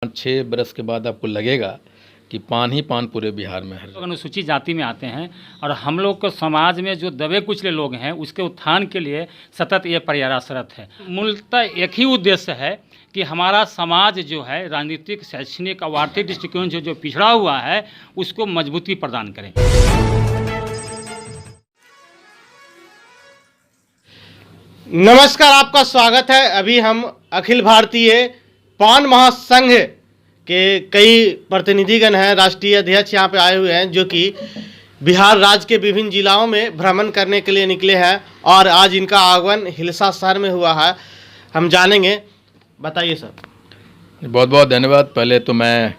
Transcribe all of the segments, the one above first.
6 बरस के बाद आपको लगेगा कि पान ही पान पूरे बिहार में हर लोग अनुसूचित जाति में आते हैं और हम लोग को समाज में जो दबे कुचले लोग हैं उसके उत्थान के लिए सतत ये प्रयासरत है। मूलतः एक ही उद्देश्य है कि हमारा समाज जो है राजनीतिक, शैक्षणिक और आर्थिक दृष्टिकोण से जो पिछड़ा हुआ है उसको मजबूती प्रदान करें। नमस्कार, आपका स्वागत है। अभी हम अखिल भारतीय पान महासंघ के कई प्रतिनिधिगण हैं, राष्ट्रीय अध्यक्ष यहाँ पे आए हुए हैं जो कि बिहार राज्य के विभिन्न जिलाओं में भ्रमण करने के लिए निकले हैं और आज इनका आगमन हिलसा शहर में हुआ है। हम जानेंगे, बताइए सर। बहुत बहुत धन्यवाद। पहले तो मैं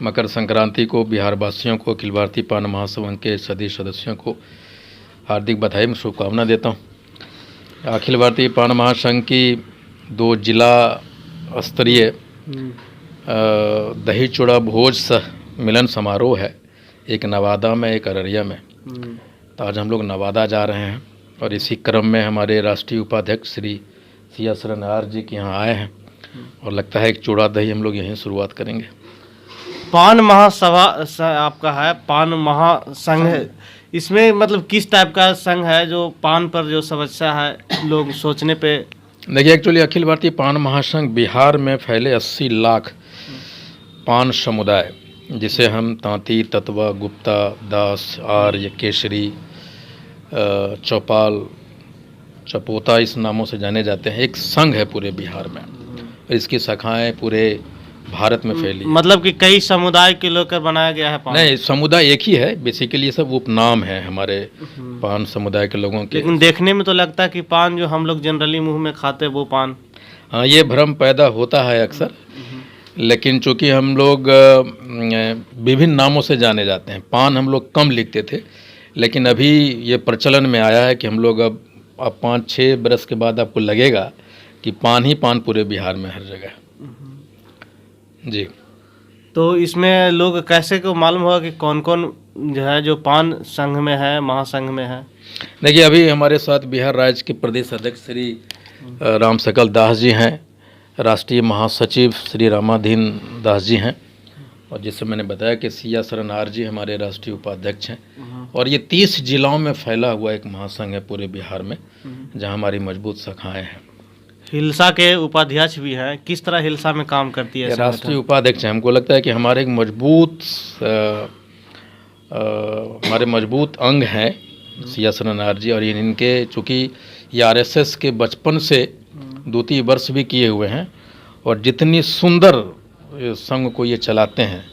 मकर संक्रांति को बिहार वासियों को, अखिल भारतीय पान महासंघ के सभी सदस्यों को हार्दिक बधाई में शुभकामना देता हूँ। अखिल भारतीय पान महासंघ की 2 जिला स्तरीय दही चूड़ा भोज मिलन समारोह है, एक नवादा में, एक अररिया में। तो आज हम लोग नवादा जा रहे हैं और इसी क्रम में हमारे राष्ट्रीय उपाध्यक्ष श्री सिया शरण आर जी के यहाँ आए हैं और लगता है एक चूड़ा दही हम लोग यहीं शुरुआत करेंगे। पान महासभा आपका है, पान महासंघ, इसमें मतलब किस टाइप का संघ है जो पान पर जो समस्या है लोग सोचने पे? देखिए, एक्चुअली अखिल भारतीय पान महासंघ बिहार में फैले 80 लाख पान समुदाय, जिसे हम तांती, ततवा, गुप्ता, दास, आर्य, केसरी, चौपाल, चपोता इस नामों से जाने जाते हैं, एक संघ है पूरे बिहार में। इसकी शाखाएं पूरे भारत में फैली। मतलब कि कई समुदाय के लोग कर बनाया गया है पान? नहीं, समुदाय एक ही है, बेसिकली ये सब उपनाम है हमारे पान समुदाय के लोगों के। लेकिन देखने में तो लगता है कि पान जो हम लोग जनरली मुंह में खाते वो पान। हाँ, ये भ्रम पैदा होता है अक्सर, लेकिन चूंकि हम लोग विभिन्न नामों से जाने जाते हैं, पान हम लोग कम लिखते थे, लेकिन अभी ये प्रचलन में आया है कि हम लोग अब 5-6 बरस के बाद आपको लगेगा कि पान ही पान पूरे बिहार में हर जगह जी। तो इसमें लोग कैसे को मालूम होगा कि कौन कौन जो है जो पान संघ में है, महासंघ में है? देखिए, अभी हमारे साथ बिहार राज्य के प्रदेश अध्यक्ष श्री राम सकल दास जी हैं, राष्ट्रीय महासचिव श्री रामाधीन दास जी हैं, और जिससे मैंने बताया कि सिया शरण आर जी हमारे राष्ट्रीय उपाध्यक्ष हैं। और ये 30 जिलाओं में फैला हुआ एक महासंघ है पूरे बिहार में, जहां हमारी मजबूत शाखाएं हैं। हिलसा के उपाध्यक्ष भी हैं, किस तरह हिलसा में काम करती है? राष्ट्रीय उपाध्यक्ष है। हमको लगता है कि हमारे एक हमारे मजबूत अंग हैं सिया शरण आर जी, और इनके चूँकि ये आरएसएस के बचपन से 2-3 वर्ष भी किए हुए हैं और जितनी सुंदर संघ को ये चलाते हैं,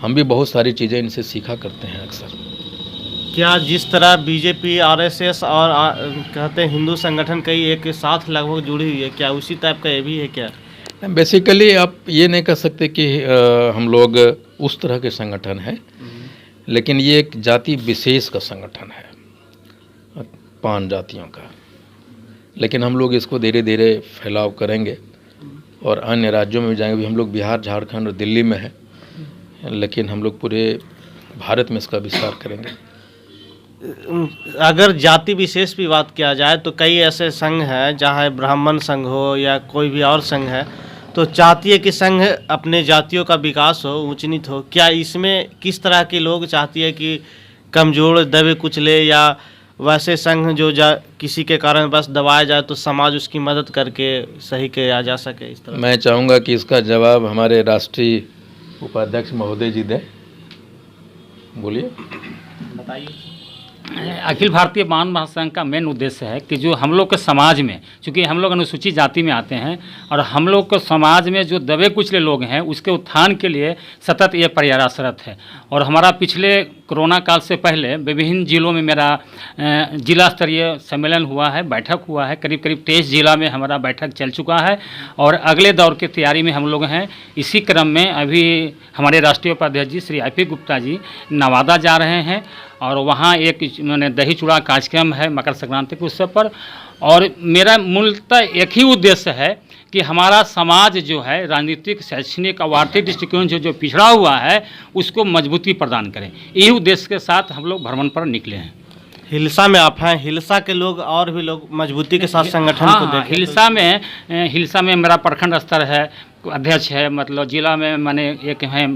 हम भी बहुत सारी चीज़ें इनसे सीखा करते हैं अक्सर। क्या जिस तरह बीजेपी, आरएसएस और कहते हैं हिंदू संगठन कई एक साथ लगभग जुड़ी हुई है, क्या उसी टाइप का ये भी है क्या? बेसिकली आप ये नहीं कह सकते कि हम लोग उस तरह के संगठन हैं, लेकिन ये एक जाति विशेष का संगठन है, पान जातियों का। लेकिन हम लोग इसको धीरे धीरे फैलाव करेंगे और अन्य राज्यों में भी जाएंगे। भी हम लोग बिहार, झारखंड और दिल्ली में हैं, लेकिन हम लोग पूरे भारत में इसका विस्तार करेंगे। अगर जाति विशेष की बात किया जाए तो कई ऐसे संघ हैं, चाहे ब्राह्मण संघ हो या कोई भी और संघ है, तो चाहती है कि संघ अपने जातियों का विकास हो, ऊंच नीच हो। क्या इसमें किस तरह के लोग चाहती है कि कमजोर, दबे कुचले, या वैसे संघ जो किसी के कारण बस दबाया जाए तो समाज उसकी मदद करके सही किया जा सके? इस तरह मैं चाहूँगा कि इसका जवाब हमारे राष्ट्रीय उपाध्यक्ष महोदय जी दें। बोलिए, बताइए। अखिल भारतीय पान महासंघ का मेन उद्देश्य है कि जो हम लोग के समाज में, चूँकि हम लोग अनुसूचित जाति में आते हैं और हम लोग को समाज में जो दबे कुचले लोग हैं उसके उत्थान के लिए सतत ये प्रयासरत है। और हमारा पिछले कोरोना काल से पहले विभिन्न जिलों में मेरा जिला स्तरीय सम्मेलन हुआ है, बैठक हुआ है, करीब 23 जिला में हमारा बैठक चल चुका है और अगले दौर की तैयारी में हम लोग हैं। इसी क्रम में अभी हमारे राष्ट्रीय उपाध्यक्ष जी श्री IP गुप्ता जी नवादा जा रहे हैं और वहाँ एक मैंने दही चूड़ा कार्यक्रम है मकर संक्रांति के उत्सव पर। और मेरा मूलतः एक ही उद्देश्य है कि हमारा समाज जो है राजनीतिक, शैक्षणिक और आर्थिक दृष्टिकोण से जो पिछड़ा हुआ है उसको मजबूती प्रदान करें। यही उद्देश्य के साथ हम लोग भ्रमण पर निकले हैं। हिलसा में आप हैं, हिलसा के लोग और भी लोग मजबूती के साथ संगठन को देखें? हिलसा में मेरा प्रखंड स्तर है, अध्यक्ष है, मतलब जिला में माने एक हैं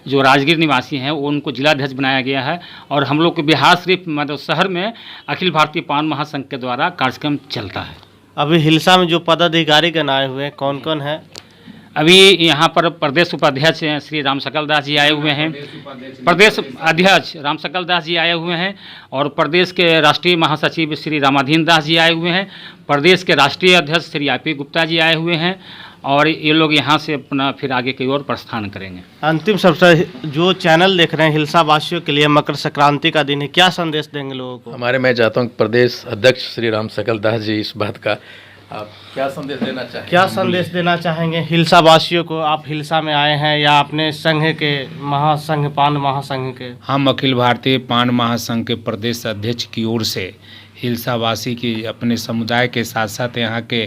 जो राजगीर निवासी हैं, वो उनको जिलाध्यक्ष बनाया गया है। और हम लोग के बिहार शरीफ मतलब शहर में अखिल भारतीय पान महासंघ के द्वारा कार्यक्रम चलता है। अभी हिलसा में जो पदाधिकारी गण आए हुए हैं कौन कौन है? अभी यहाँ पर प्रदेश उपाध्यक्ष हैं श्री राम सकल दास जी आए हुए हैं, प्रदेश अध्यक्ष राम सकल दास जी आए हुए हैं, और प्रदेश के राष्ट्रीय महासचिव श्री रामाधीन दास जी आए हुए हैं, प्रदेश के राष्ट्रीय अध्यक्ष श्री IP गुप्ता जी आए हुए हैं, और ये लोग यहाँ से अपना फिर आगे की ओर प्रस्थान करेंगे। अंतिम सबसे जो चैनल देख रहे हैं हिलसा वासियों के लिए मकर संक्रांति का दिन है, क्या संदेश देंगे लोगों को? मैं चाहता हूँ कि प्रदेश अध्यक्ष श्री राम सकल दास जी इस बात का आप क्या संदेश देना चाहेंगे? क्या संदेश देना चाहेंगे हिलसा वासियों को? आप हिलसा में आए हैं या अपने संघ के महासंघ पान महासंघ के? हम अखिल भारतीय पान महासंघ के प्रदेश अध्यक्ष की ओर से हिलसा वासी की अपने समुदाय के साथ साथ यहाँ के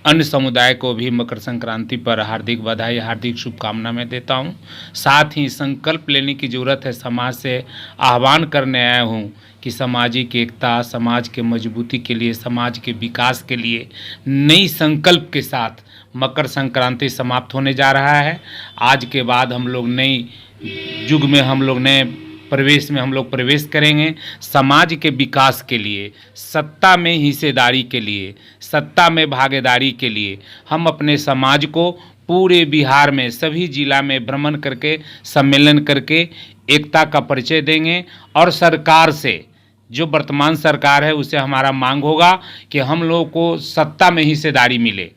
अन्य समुदाय को भी मकर संक्रांति पर हार्दिक बधाई, हार्दिक शुभकामना मैं देता हूँ। साथ ही संकल्प लेने की ज़रूरत है, समाज से आह्वान करने आया हूँ कि सामाजिक एकता, समाज के मजबूती के लिए, समाज के विकास के लिए नई संकल्प के साथ मकर संक्रांति समाप्त होने जा रहा है। आज के बाद हम लोग नई युग में हम लोग नए प्रवेश में हम लोग प्रवेश करेंगे। समाज के विकास के लिए, सत्ता में हिस्सेदारी के लिए, सत्ता में भागीदारी के लिए हम अपने समाज को पूरे बिहार में सभी जिला में भ्रमण करके, सम्मेलन करके एकता का परिचय देंगे। और सरकार से, जो वर्तमान सरकार है, उससे हमारा मांग होगा कि हम लोगों को सत्ता में हिस्सेदारी मिले।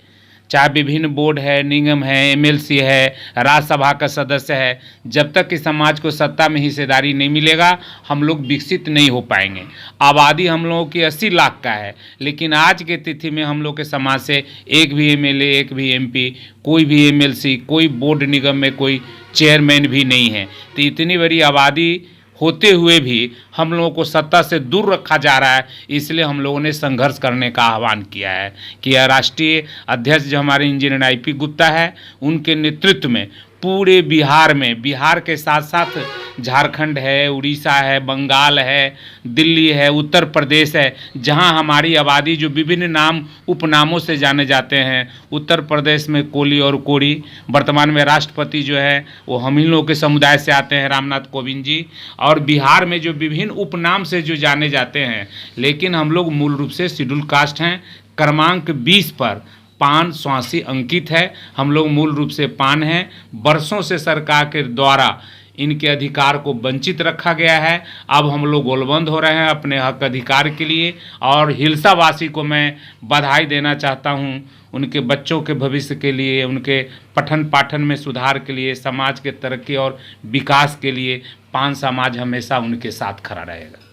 चाहे विभिन्न बोर्ड है, निगम है, MLC है, राज्यसभा का सदस्य है, जब तक कि समाज को सत्ता में हिस्सेदारी नहीं मिलेगा हम लोग विकसित नहीं हो पाएंगे। आबादी हम लोगों की 80 लाख का है, लेकिन आज के तिथि में हम लोग के समाज से एक भी MLA, एक भी MP, कोई भी MLC, कोई बोर्ड निगम में कोई चेयरमैन भी नहीं है। तो इतनी बड़ी आबादी होते हुए भी हम लोगों को सत्ता से दूर रखा जा रहा है। इसलिए हम लोगों ने संघर्ष करने का आह्वान किया है कि राष्ट्रीय अध्यक्ष जो हमारे इंजीनियर IP गुप्ता है, उनके नेतृत्व में पूरे बिहार में, बिहार के साथ साथ झारखंड है, उड़ीसा है, बंगाल है, दिल्ली है, उत्तर प्रदेश है, जहां हमारी आबादी जो विभिन्न नाम उपनामों से जाने जाते हैं। उत्तर प्रदेश में कोली और कोरी, वर्तमान में राष्ट्रपति जो है वो हम ही लोगों के समुदाय से आते हैं, रामनाथ कोविंद जी। और बिहार में जो विभिन्न उपनाम से जो जाने जाते हैं, लेकिन हम लोग मूल रूप से शेड्यूल कास्ट हैं। क्रमांक 20 पर पान स्वासी अंकित है। हम लोग मूल रूप से पान हैं। वर्षों से सरकार के द्वारा इनके अधिकार को वंचित रखा गया है। अब हम लोग गोलबंद हो रहे हैं अपने हक अधिकार के लिए। और हिलसा वासी को मैं बधाई देना चाहता हूं, उनके बच्चों के भविष्य के लिए, उनके पठन पाठन में सुधार के लिए, समाज के तरक्की और विकास के लिए पान समाज हमेशा उनके साथ खड़ा रहेगा।